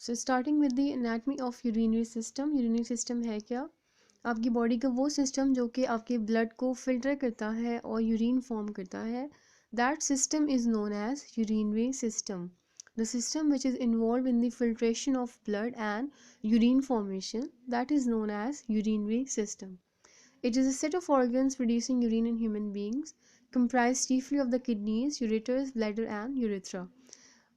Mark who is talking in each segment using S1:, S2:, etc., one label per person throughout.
S1: So starting with the anatomy of urinary system. Urinary system है क्या? आपकी body का वो सिस्टम जो कि आपके ब्लड को फिल्टर करता है और यूरिन फॉर्म करता है। That system is known as urinary system. The system which is involved in the filtration of blood and urine formation, that is known as urinary system. It is a set of organs producing urine in human beings, comprised chiefly of the kidneys, ureters, bladder and urethra.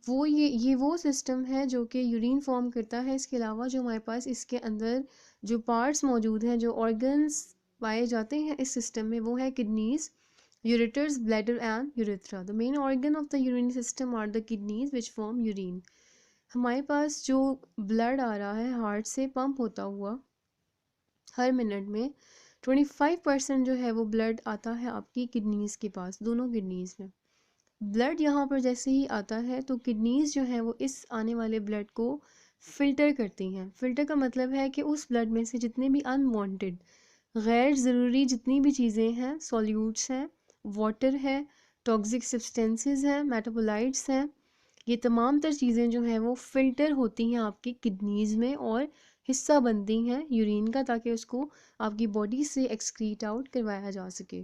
S1: वो ये वो system है जो कि urine form करता है। इसके अलावा जो हमारे पास इसके अंदर जो पार्ट्स मौजूद हैं, जो ऑर्गन्स पाए जाते हैं इस सिस्टम में, वो है kidneys, ureters, bladder and urethra. The main organ of the urinary system are the kidneys which form urine. हमारे पास जो ब्लड आ रहा है हार्ट से पंप होता हुआ हर मिनट में 25% जो है वो ब्लड आता है आपकी किडनीज के पास, दोनों किडनीज में। ब्लड यहाँ पर जैसे ही आता है तो किडनीज जो है वो इस आने वाले ब्लड को फिल्टर करती हैं। फिल्टर का मतलब है कि उस ब्लड में से जितने भी अनवांटेड, गैर ज़रूरी जितनी भी चीज़ें हैं, सॉल्यूट्स हैं, वाटर है, टॉक्सिक सब्सटेंसेस हैं, मेटाबोलाइट्स हैं, ये तमाम तर चीज़ें जो हैं वो फ़िल्टर होती हैं आपकी किडनीज़ में और हिस्सा बनती हैं यूरिन का, ताकि उसको आपकी बॉडी से एक्सक्रीट आउट करवाया जा सके।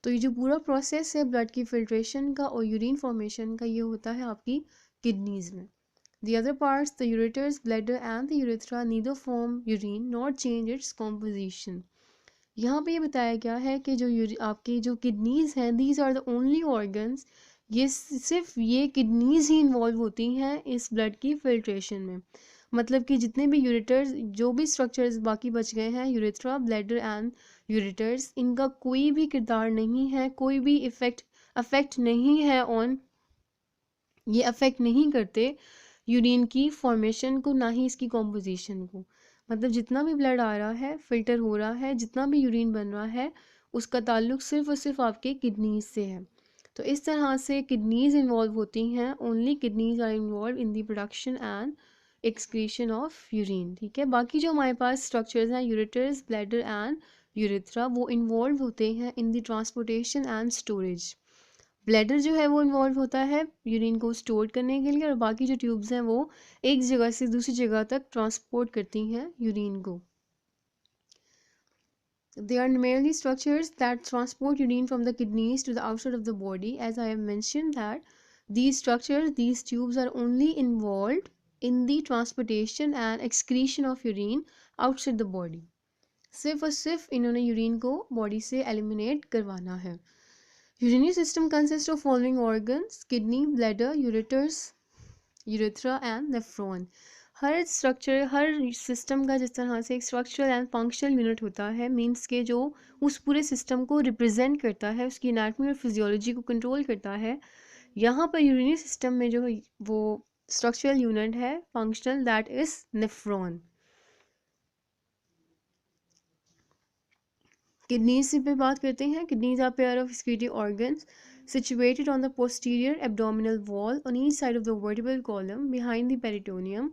S1: तो ये जो पूरा प्रोसेस है ब्लड की फ़िल्ट्रेशन का और यूरिन फॉर्मेशन का, ये होता है आपकी किडनीज़ में। The other parts, the ureters, bladder and the urethra neither form urine nor change its composition. यहाँ पे ये बताया गया है कि जो आपकी जो किडनीज़ हैं, these are the only organs, ये सिर्फ ये किडनीज़ ही इन्वॉल्व होती हैं इस ब्लड की फिल्ट्रेशन में। मतलब कि जितने भी यूरेटर्स, जो भी स्ट्रक्चर्स बाकी बच गए हैं, यूरेथ्रा, ब्लैडर एंड यूरेटर्स, इनका कोई भी किरदार नहीं है, कोई भी अफेक्ट नहीं है ऑन, ये अफेक्ट नहीं करते यूरिन की फॉर्मेशन को, ना ही इसकी कॉम्पोजिशन को। मतलब जितना भी ब्लड आ रहा है, फिल्टर हो रहा है, जितना भी यूरिन बन रहा है, उसका ताल्लुक सिर्फ और सिर्फ आपके किडनीज से है। तो इस तरह से किडनीज इन्वॉल्व होती हैं, only kidneys are involve in the production and excretion of urine. ठीक है, बाकी जो हमारे पास स्ट्रक्चर्स हैं, यूरेटर्स, ब्लैडर एंड यूरेथ्रा, वो इन्वॉल्व होते हैं in the transportation and storage. Bladder जो है वो इन्वॉल्व होता है यूरिन को स्टोर करने के लिए, और बाकी जो ट्यूब्स हैं वो एक जगह से दूसरी जगह तक ट्रांसपोर्ट करती हैं यूरिन को। They are merely structures that transport urine from the kidneys to the outside of the body. As I have mentioned that these structures, these tubes are only involved in the transportation and excretion of urine outside the body. सिर्फ और सिर्फ इन्होंने urine को body से eliminate करवाना है। Urinary system consists of following organs: kidney, bladder, ureters, urethra and nephron. Her structure, her system का जिस तरह से एक स्ट्रक्चरल एंड फंक्शनल यूनिट होता है, मीन्स के जो उस पूरे सिस्टम को रिप्रेजेंट करता है, उसकी एनाटमी और फिजियोलॉजी को कंट्रोल करता है, यहाँ पर यूरिनरी सिस्टम में जो वो स्ट्रक्चरल यूनिट है functional, that is nephron. Kidneys पे बात करते हैं। Kidneys are pair of excretive organs situated on the posterior abdominal wall on each side of the vertebral column behind the peritoneum,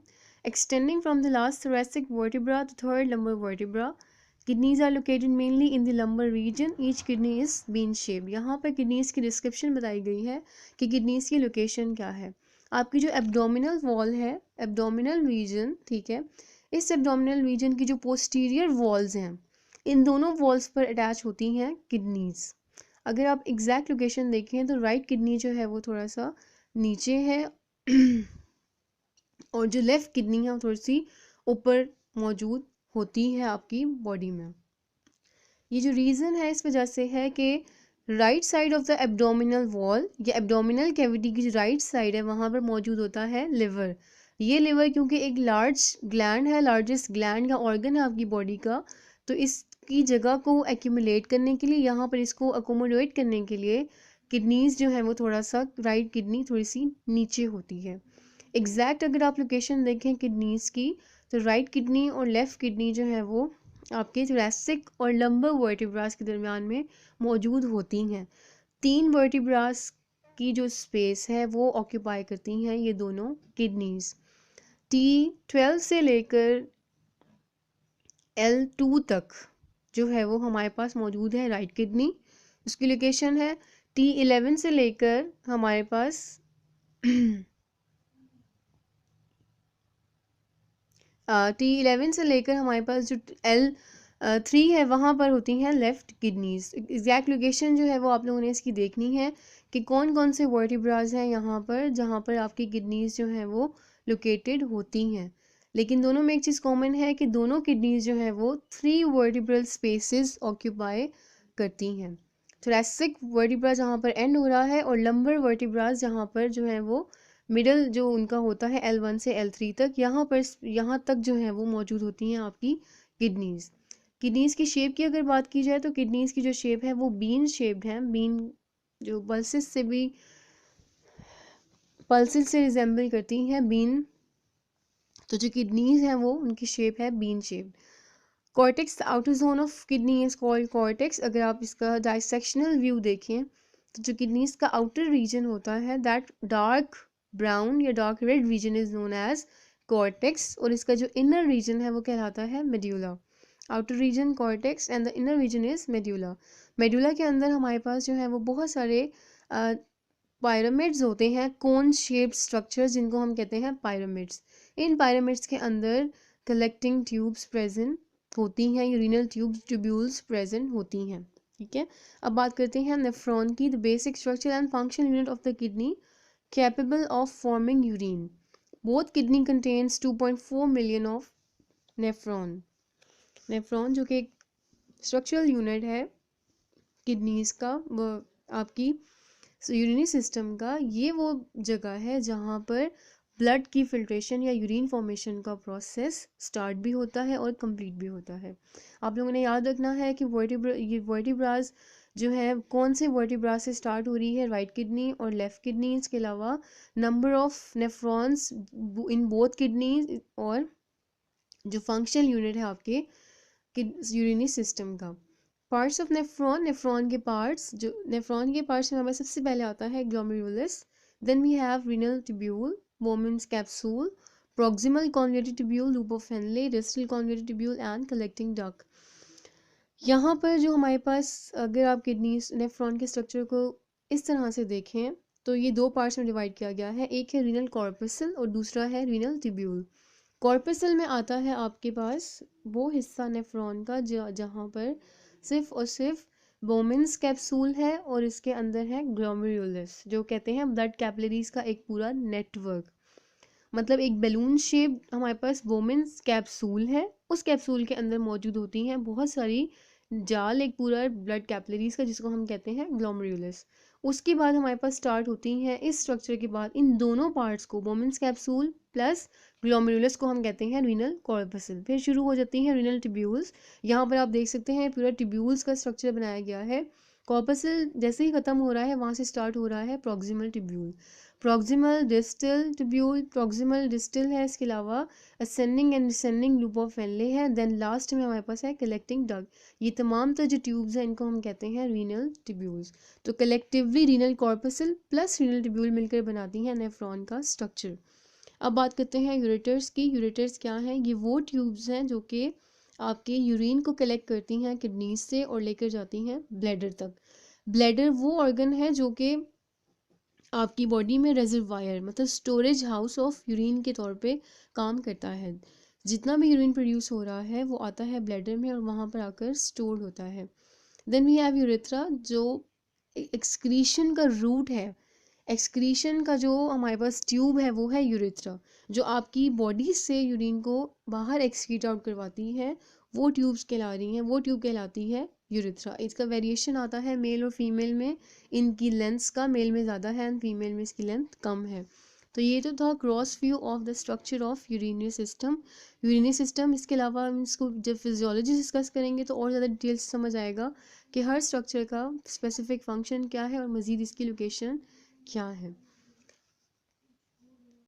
S1: extending from the last thoracic vertebra to third lumbar vertebra. Kidneys are located mainly in the lumbar region. Each kidney is bean shaped. यहाँ पर kidneys की description बताई गई है कि kidneys की location क्या है। आपकी जो एब्डोमिनल वॉल है, एब्डोमिनल रीजन, ठीक है, इस एब्डोमिनल रीजन की जो पोस्टीरियर वॉल्स हैं, इन दोनों वॉल्स पर अटैच होती हैं किडनीज। अगर आप एग्जैक्ट लोकेशन देखें तो राइट किडनी जो है वो थोड़ा सा नीचे है और जो लेफ़्ट किडनी है वो थोड़ी सी ऊपर मौजूद होती है आपकी बॉडी में। ये जो रीज़न है इस वजह से है कि right side of the abdominal wall या एब्डोमिनल कैविटी की जो राइट साइड है वहाँ पर मौजूद होता है लिवर। ये लिवर क्योंकि एक लार्ज ग्लैंड है, लार्जेस्ट ग्लैंड या ऑर्गन है आपकी बॉडी का, तो इसकी जगह को एक्यूमुलेट करने के लिए, यहाँ पर इसको अकोमोडेट करने के लिए किडनीज जो है वो थोड़ा सा, राइट किडनी थोड़ी सी नीचे होती है। एग्जैक्ट अगर आप लोकेशन देखें किडनीज की, तो राइट किडनी और लेफ़्ट किडनी जो है वो आपके थोरैसिक और लंबर वर्टिब्रास के दरमियान में मौजूद होती हैं। 3 वर्टिब्रास की जो स्पेस है वो ऑक्यूपाई करती हैं ये दोनों किडनीज। T12 से लेकर L2 तक जो है वो हमारे पास मौजूद है राइट किडनी, उसकी लोकेशन है। T11 से लेकर हमारे पास T11 से लेकर हमारे पास जो L3 है वहाँ पर होती हैं लेफ़्ट किडनीज। एग्जैक्ट लोकेशन जो है वो आप लोगों ने इसकी देखनी है कि कौन कौन से वर्टिब्राज हैं यहाँ पर जहाँ पर आपकी किडनीज जो हैं वो लोकेटेड होती हैं। लेकिन दोनों में एक चीज़ कॉमन है कि दोनों किडनीज जो हैं वो 3 वर्टिब्रल स्पेसेस ऑक्यूपाई करती हैं। थोरेसिक वर्टिब्रा जहाँ पर एंड हो रहा है और लंबर वर्टिब्राज जहाँ पर जो है वो मिडल जो उनका होता है L1 से L3 तक, यहाँ तक जो है वो मौजूद होती हैं आपकी किडनीज। किडनीज की शेप की अगर बात की जाए तो किडनीज की जो शेप है वो बीन शेप्ड है। बीन जो पल्सिस से रिजेंबल करती हैं बीन, तो जो किडनीज हैं वो उनकी शेप है bean shaped. Cortex, outer zone of kidney is called cortex. अगर आप इसका डाइसेक्शनल व्यू देखें तो जो किडनीज का आउटर रीजन होता है दैट डार्क ब्राउन या dark red region is known as cortex, और इसका जो इनर रीजन है वो कहलाता है medulla. Outer region cortex and the inner region is medulla. Medulla के अंदर हमारे पास जो है वो बहुत सारे पायरामिड्स होते हैं, कोन शेप्ड स्ट्रक्चर्स जिनको हम कहते हैं पायरामिड्स। इन पायरामिड्स के अंदर कलेक्टिंग ट्यूब्स प्रेजेंट होती हैं, यूरिनल ट्यूब्यूल्स प्रेजेंट होती हैं। ठीक है, अब बात करते हैं नेफ्रॉन की। The basic structure and function unit of the kidney capable of forming urine. Both kidney contains 2.4 million of nephron. Nephron जो कि एक स्ट्रक्चरल यूनिट है किडनीज का, वो आपकी यूरिनरी सिस्टम का, ये वो जगह है जहाँ पर ब्लड की फिल्ट्रेशन या यूरिन फॉर्मेशन का प्रोसेस स्टार्ट भी होता है और कंप्लीट भी होता है। आप लोगों ने याद रखना है कि ये वर्टिब्राज जो है कौन से वर्टिब्रा से स्टार्ट हो रही है, राइट किडनी और लेफ्ट किडनी। इसके अलावा number of nephrons in both kidney और जो फंक्शनल यूनिट है आपके यूरिनरी सिस्टम का। पार्ट्स ऑफ नेफ्रॉन, नेफ्रॉन के पार्ट्स, जो नेफ्रॉन के पार्ट्स में हमें सबसे पहले आता है glomerulus, then we have renal tubule, Bowman's capsule, proximal convoluted tubule, loop of Henle, distal convoluted tubule and collecting duct. यहाँ पर जो हमारे पास, अगर आप किडनी नेफ्रॉन के स्ट्रक्चर को इस तरह से देखें तो ये दो पार्ट्स में डिवाइड किया गया है, एक है रीनल कॉर्पसल और दूसरा है रीनल ट्यूब्यूल। कॉर्पसल में आता है आपके पास वो हिस्सा नेफ्रॉन का जहाँ पर सिर्फ और सिर्फ बोमेन्स कैप्सूल है और इसके अंदर है ग्लोमेरुलस, जो कहते हैं ब्लड कैपिलरीज का एक पूरा नेटवर्क। मतलब एक बैलून शेप हमारे पास बोमेन्स कैप्सूल है, उस कैप्सूल के अंदर मौजूद होती हैं बहुत सारी जाल, एक पूरा ब्लड कैपिलरीज का, जिसको हम कहते हैं ग्लोमेरुलस। उसके बाद हमारे पास स्टार्ट होती हैं इस स्ट्रक्चर के बाद इन दोनों पार्ट्स को, बोमेन्स कैप्सूल प्लस ग्लोमेरुलस को हम कहते हैं रीनल कॉर्पसल। फिर शुरू हो जाती हैं रीनल ट्यूब्यूल्स। यहाँ पर आप देख सकते हैं पूरा ट्यूब्यूल्स का स्ट्रक्चर बनाया गया है। कॉर्पसल जैसे ही खत्म हो रहा है वहाँ से स्टार्ट हो रहा है proximal tubule, proximal distal tubule, proximal distal है, इसके अलावा ascending and descending loop of Henley है, देन लास्ट में हमारे पास है कलेक्टिंग डक्ट। ये तमाम जो ट्यूब्स हैं इनको हम कहते हैं रीनल ट्यूब्यूल्स। तो collectively renal corpuscle plus renal tubule मिलकर बनाती हैं नेफ्रॉन का स्ट्रक्चर। अब बात करते हैं यूरेटर्स की। यूरेटर्स क्या हैं? ये वो ट्यूब्स हैं जो कि आपके यूरिन को कलेक्ट करती हैं किडनीज से और लेकर जाती हैं ब्लैडर तक। ब्लैडर वो ऑर्गन है जो कि आपकी बॉडी में रिजर्वायर मतलब स्टोरेज हाउस ऑफ यूरिन के तौर पे काम करता है। जितना भी यूरिन प्रोड्यूस हो रहा है वो आता है ब्लैडर में और वहाँ पर आकर स्टोर होता है। देन वी हैव यूरेथ्रा, जो एक्सक्रीशन का रूट है। एक्सक्रीशन का जो हमारे पास ट्यूब है वो है यूरेथ्रा, जो आपकी बॉडी से यूरिन को बाहर एक्सक्रीट आउट करवाती है। वो ट्यूब्स कहला रही हैं, वो ट्यूब कहलाती है यूरेथ्रा। इसका वेरिएशन आता है मेल और फीमेल में, इनकी लेंथ्स का, मेल में ज़्यादा है एंड फीमेल में इसकी लेंथ कम है। तो ये तो था cross view of the structure of urinary system. Urinary system, इसके अलावा हम इसको जब फिजियोलॉजी डिस्कस करेंगे तो और ज़्यादा डिटेल्स समझ आएगा कि हर स्ट्रक्चर का स्पेसिफिक फंक्शन क्या है और मज़ीद इसकी लोकेशन क्या है।